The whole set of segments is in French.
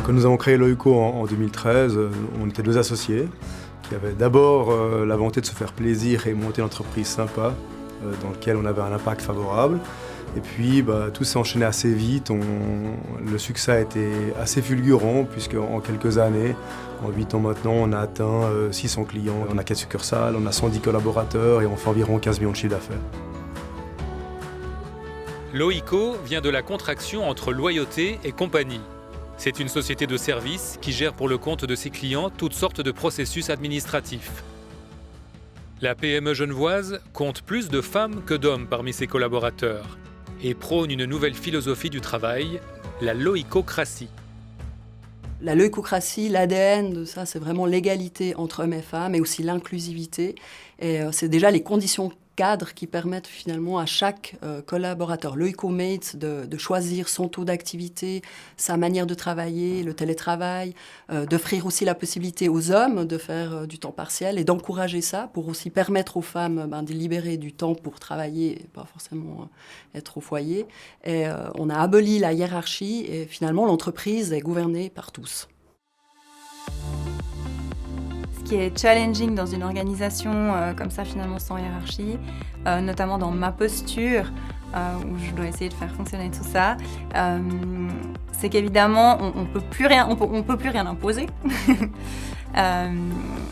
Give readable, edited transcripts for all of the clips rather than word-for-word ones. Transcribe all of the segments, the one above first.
Quand nous avons créé Loïco en 2013, on était 2 associés qui avaient d'abord la volonté de se faire plaisir et monter une entreprise sympa dans laquelle on avait un impact favorable. Et puis tout s'est enchaîné assez vite, le succès a été assez fulgurant puisque en quelques années, en 8 ans maintenant, on a atteint 600 clients, on a 4 succursales, on a 110 collaborateurs et on fait environ 15 millions de chiffre d'affaires. Loïco vient de la contraction entre loyauté et compagnie. C'est une société de services qui gère pour le compte de ses clients toutes sortes de processus administratifs. La PME genevoise compte plus de femmes que d'hommes parmi ses collaborateurs et prône une nouvelle philosophie du travail, la loïcocratie. La loïcocratie, l'ADN de ça, c'est vraiment l'égalité entre hommes et femmes et aussi l'inclusivité. Et c'est déjà les conditions cadres qui permettent finalement à chaque collaborateur, loïcomate, de choisir son taux d'activité, sa manière de travailler, le télétravail, d'offrir aussi la possibilité aux hommes de faire du temps partiel et d'encourager ça pour aussi permettre aux femmes de libérer du temps pour travailler et pas forcément être au foyer. Et on a aboli la hiérarchie et finalement l'entreprise est gouvernée par tous. Ce qui est challenging dans une organisation comme ça, finalement sans hiérarchie, notamment dans ma posture, où je dois essayer de faire fonctionner tout ça, c'est qu'évidemment, on peut plus rien imposer.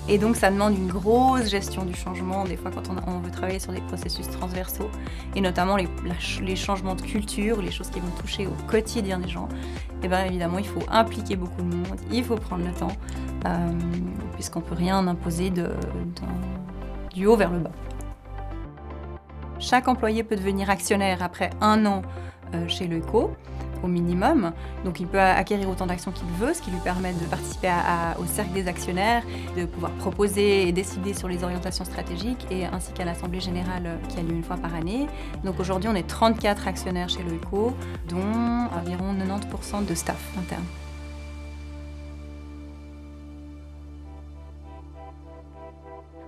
Et donc, ça demande une grosse gestion du changement, des fois quand on veut travailler sur des processus transversaux, et notamment les changements de culture, les choses qui vont toucher au quotidien des gens. Et bien évidemment, il faut impliquer beaucoup de monde, il faut prendre le temps, puisqu'on ne peut rien imposer du haut vers le bas. Chaque employé peut devenir actionnaire après 1 an chez Loïco, au minimum. Donc il peut acquérir autant d'actions qu'il veut, ce qui lui permet de participer au cercle des actionnaires, de pouvoir proposer et décider sur les orientations stratégiques, et ainsi qu'à l'Assemblée générale qui a lieu 1 fois par année. Donc aujourd'hui, on est 34 actionnaires chez Loïco, dont environ 90% de staff interne.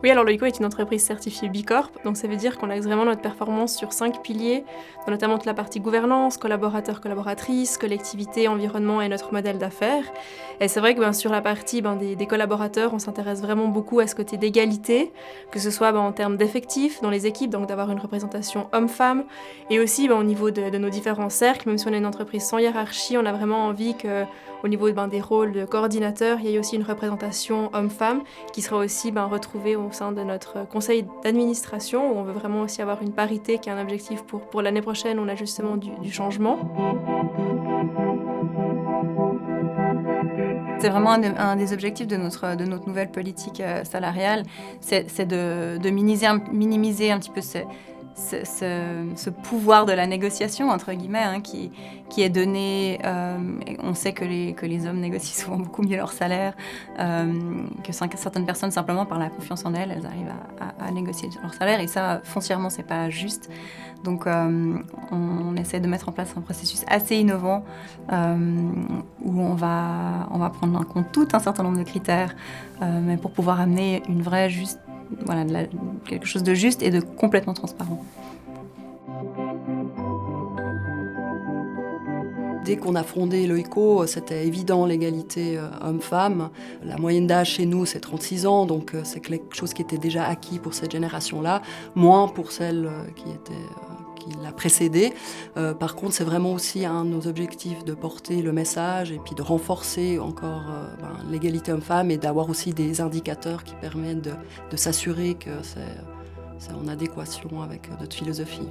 Oui, alors Loïco est une entreprise certifiée B Corp, donc ça veut dire qu'on axe vraiment notre performance sur 5 piliers, dont notamment toute la partie gouvernance, collaborateurs, collaboratrices, collectivité, environnement et notre modèle d'affaires. Et c'est vrai que sur la partie des collaborateurs, on s'intéresse vraiment beaucoup à ce côté d'égalité, que ce soit en termes d'effectifs dans les équipes, donc d'avoir une représentation homme-femme, et aussi au niveau de nos différents cercles, même si on est une entreprise sans hiérarchie, on a vraiment envie qu'au niveau des rôles de coordinateur, il y ait aussi une représentation homme-femme qui sera aussi retrouvée au sein de notre conseil d'administration, où on veut vraiment aussi avoir une parité qui est un objectif pour l'année prochaine. On a justement du changement. C'est vraiment un des objectifs de notre nouvelle politique salariale, c'est de minimiser un petit peu ce pouvoir de la négociation, entre guillemets, qui est donné. On sait que les hommes négocient souvent beaucoup mieux leur salaire, que certaines personnes, simplement par la confiance en elles arrivent à négocier leur salaire, et ça, foncièrement, c'est pas juste. Donc, on essaie de mettre en place un processus assez innovant où on va prendre en compte tout un certain nombre de critères, mais pour pouvoir amener une vraie quelque chose de juste et de complètement transparent. Dès qu'on a fondé Loïco, c'était évident l'égalité homme-femme. La moyenne d'âge chez nous, c'est 36 ans, donc c'est quelque chose qui était déjà acquis pour cette génération-là, moins pour celle qui l'a précédée. Par contre, c'est vraiment aussi un de nos objectifs de porter le message et puis de renforcer encore l'égalité homme-femme et d'avoir aussi des indicateurs qui permettent de s'assurer que c'est en adéquation avec notre philosophie.